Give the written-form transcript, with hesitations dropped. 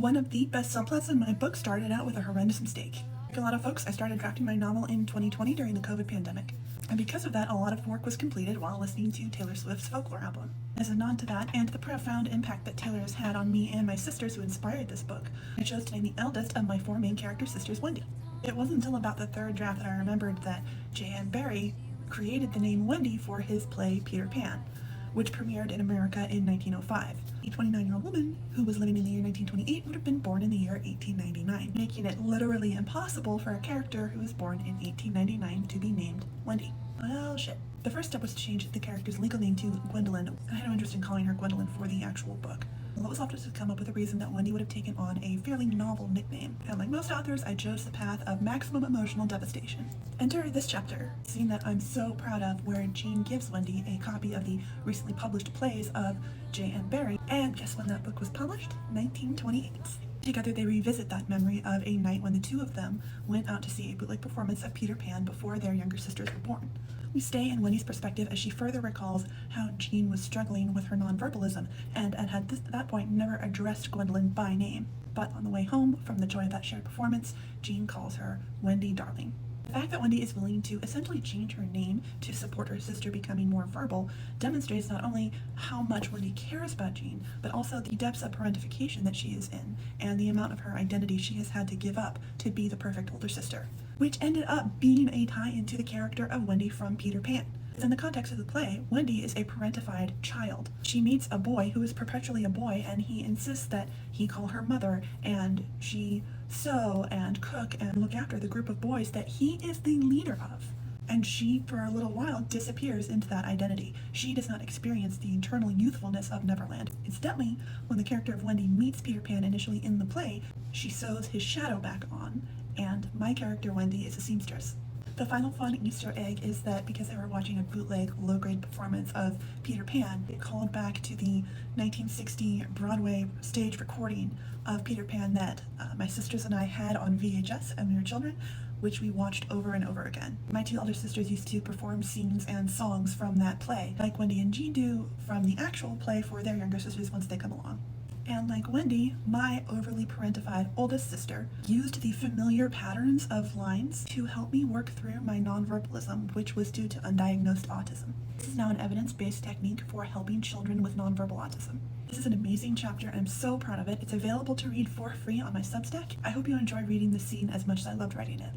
One of the best subplots in my book started out with a horrendous mistake. Like a lot of folks, I started drafting my novel in 2020 during the COVID pandemic. And because of that, a lot of work was completed while listening to Taylor Swift's Folklore album. As a nod to that, and the profound impact that Taylor has had on me and my sisters who inspired this book, I chose to name the eldest of my four main character sisters Wendy. It wasn't until about the third draft that I remembered that J.M. Barrie created the name Wendy for his play Peter Pan, which premiered in America in 1905. A 29-year-old woman who was living in the year 1928 would have been born in the year 1899, making it literally impossible for a character who was born in 1899 to be named Wendy. Well, shit. The first step was to change the character's legal name to Gwendolyn. I had no interest in calling her Gwendolyn for the actual book. Well, it was left to come up with a reason that Wendy would have taken on a fairly novel nickname. And like most authors, I chose the path of maximum emotional devastation. Enter this chapter, a scene that I'm so proud of, where Jean gives Wendy a copy of the recently published plays of J.M. Barrie, and guess when that book was published? 1928. Together they revisit that memory of a night when the two of them went out to see a bootleg performance of Peter Pan before their younger sisters were born. We stay in Wendy's perspective as she further recalls how Jean was struggling with her nonverbalism and had at that point never addressed Gwendolyn by name. But on the way home from the joy of that shared performance, Jean calls her Wendy Darling. The fact that Wendy is willing to essentially change her name to support her sister becoming more verbal demonstrates not only how much Wendy cares about Jean, but also the depths of parentification that she is in, and the amount of her identity she has had to give up to be the perfect older sister, which ended up being a tie into the character of Wendy from Peter Pan. In the context of the play, Wendy is a parentified child. She meets a boy who is perpetually a boy, and he insists that he call her mother, and she sew and cook and look after the group of boys that he is the leader of. And she, for a little while, disappears into that identity. She does not experience the eternal youthfulness of Neverland. Incidentally, when the character of Wendy meets Peter Pan initially in the play, she sews his shadow back on, and my character Wendy is a seamstress. The final fun Easter egg is that because they were watching a bootleg low-grade performance of Peter Pan, it called back to the 1960 Broadway stage recording of Peter Pan that my sisters and I had on VHS when we were children, which we watched over and over again. My two elder sisters used to perform scenes and songs from that play, like Wendy and Jean do from the actual play for their younger sisters once they come along. And like Wendy, my overly parentified oldest sister used the familiar patterns of lines to help me work through my nonverbalism, which was due to undiagnosed autism. This is now an evidence-based technique for helping children with nonverbal autism. This is an amazing chapter, and I'm so proud of it. It's available to read for free on my Substack. I hope you enjoy reading this scene as much as I loved writing it.